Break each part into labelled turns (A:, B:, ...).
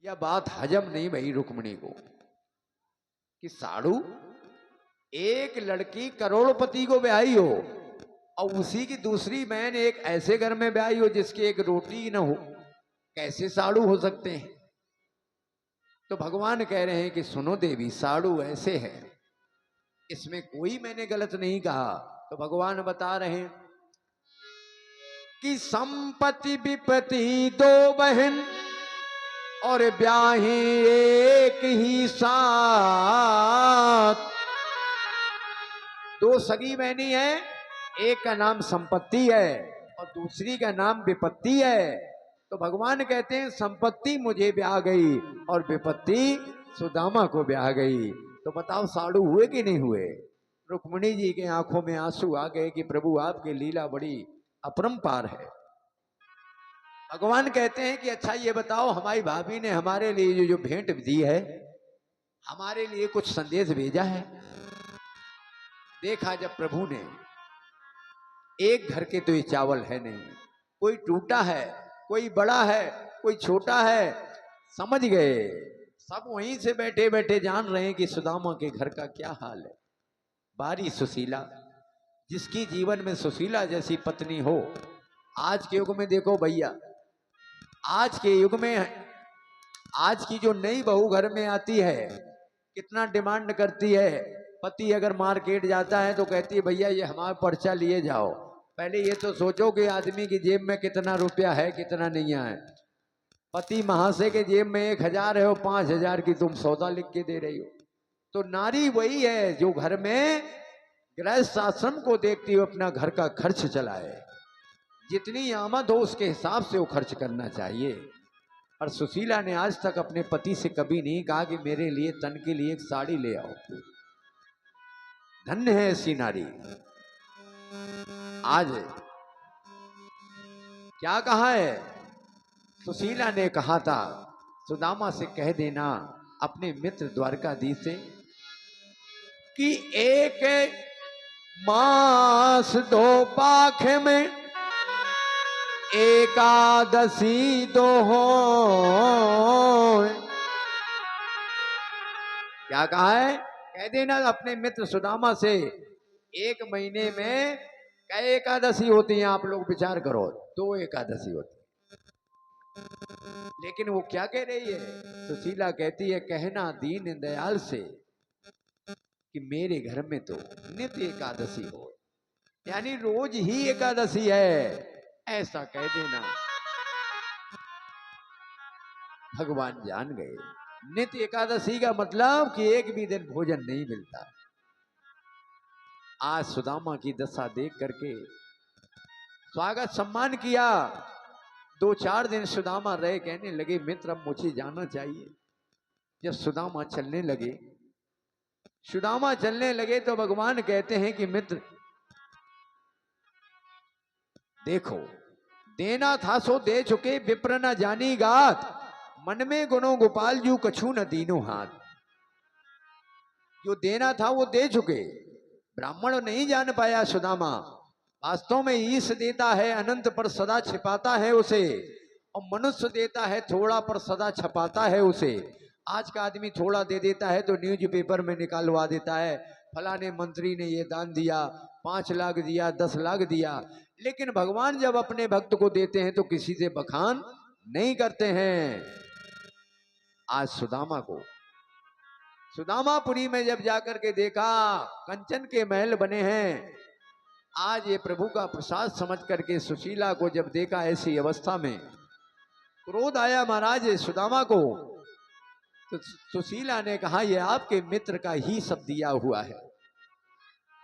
A: यह बात हजम नहीं भई रुक्मिणी को कि साड़ू एक लड़की करोड़पति को ब्याही हो और उसी की दूसरी बहन एक ऐसे घर में ब्याही हो जिसकी एक रोटी न हो, कैसे साड़ू हो सकते हैं। तो भगवान कह रहे हैं कि सुनो देवी, साड़ू ऐसे है, इसमें कोई मैंने गलत नहीं कहा। तो भगवान बता रहे हैं कि संपत्ति विपत्ति दो बहन और ब्याही एक ही साथ। दो सगी बहनी है, एक का नाम संपत्ति है और दूसरी का नाम विपत्ति है। तो भगवान कहते हैं संपत्ति मुझे ब्याह गई और विपत्ति सुदामा को ब्याह गई। तो बताओ साड़ू हुए कि नहीं हुए। रुक्मिणी जी के आंखों में आंसू आ गए कि प्रभु आपकी लीला बड़ी अपरंपार है। भगवान कहते हैं कि अच्छा ये बताओ, हमारी भाभी ने हमारे लिए जो भेंट दी है, हमारे लिए कुछ संदेश भेजा है। देखा जब प्रभु ने, एक घर के तो ये चावल है नहीं, कोई टूटा है, कोई बड़ा है, कोई छोटा है, समझ गए। सब वहीं से बैठे बैठे जान रहे हैं कि सुदामा के घर का क्या हाल है। बारी सुशीला, जिसकी जीवन में सुशीला जैसी पत्नी हो। आज के युग में देखो भैया, आज के युग में आज की जो नई बहू घर में आती है कितना डिमांड करती है। पति अगर मार्केट जाता है तो कहती है भैया ये हमारा पर्चा लिए जाओ। पहले ये तो सोचो कि आदमी की जेब में कितना रुपया है कितना नहीं है। पति महाशय के जेब में 1000 है और 5000 की तुम सौदा लिख के दे रही हो। तो नारी वही है जो घर में गृहस्थ आश्रम को देखती हुए अपना घर का खर्च चलाए। जितनी आमद हो उसके हिसाब से वो खर्च करना चाहिए। और सुशीला ने आज तक अपने पति से कभी नहीं कहा कि मेरे लिए तन के लिए एक साड़ी ले आओ। धन्य है ऐसी नारी। आज क्या कहा है, सुशीला ने कहा था सुदामा से कह देना अपने मित्र द्वारकाधीश से कि एक मास दो पाख में एकादशी दो हो। क्या कहा है, कह देना अपने मित्र सुदामा से 1 महीने में कई एकादशी होती हैं। आप लोग विचार करो, 2 एकादशी होती है। लेकिन वो क्या कह रही है, सुशीला कहती है कहना दीन दयाल से कि मेरे घर में तो नित्य एकादशी हो, यानी रोज ही एकादशी है, ऐसा कह देना। भगवान जान गए नित्य एकादशी का मतलब कि एक भी दिन भोजन नहीं मिलता। आज सुदामा की दशा देख करके स्वागत सम्मान किया। 2-4 दिन सुदामा रहे, कहने लगे मित्र अब मुझे जाना चाहिए। जब सुदामा चलने लगे तो भगवान कहते हैं कि मित्र देखो, देना था सो दे चुके, विप्र न जानी गात, मन में गुनो गोपाल जू कछु न दीनो हाथ। जो देना था वो दे चुके, ब्राह्मण नहीं जान पाया सुदामा। वास्तव में ईश देता है अनंत पर सदा छिपाता है उसे, और मनुष्य देता है थोड़ा पर सदा छपाता है उसे। आज का आदमी थोड़ा दे देता है तो न्यूज़पेपर में निकालवा देता है, फलाने मंत्री ने ये दान दिया, 5 लाख दिया, 10 लाख दिया। लेकिन भगवान जब अपने भक्त को देते हैं तो किसी से बखान नहीं करते हैं। आज सुदामापुरी में जब जाकर के देखा कंचन के महल बने हैं। आज ये प्रभु का प्रसाद समझ करके सुशीला को जब देखा ऐसी अवस्था में, क्रोध आया महाराज सुदामा को। तो सुशीला ने कहा ये आपके मित्र का ही सब दिया हुआ है।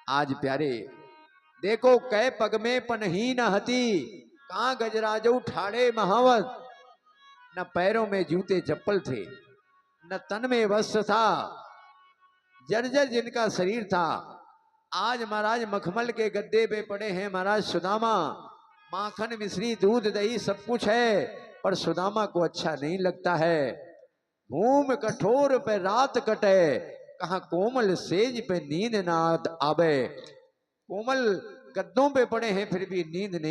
A: आज प्यारे देखो, कै पग में पनही न हती, कहां गजराजो ठाड़े महावत। न पैरों में जूते चप्पल थे, न तन में वस्त्र था, जर्जर जिनका शरीर था। आज महाराज मखमल के गद्दे पे पड़े हैं महाराज सुदामा। माखन मिश्री दूध दही सब कुछ है, पर सुदामा को अच्छा नहीं लगता है। घूम कठोर पे रात कटे, कहाँ कोमल सेज पे नींद ना आवे। कोमल गद्दों पे पड़े हैं फिर भी नींद नहीं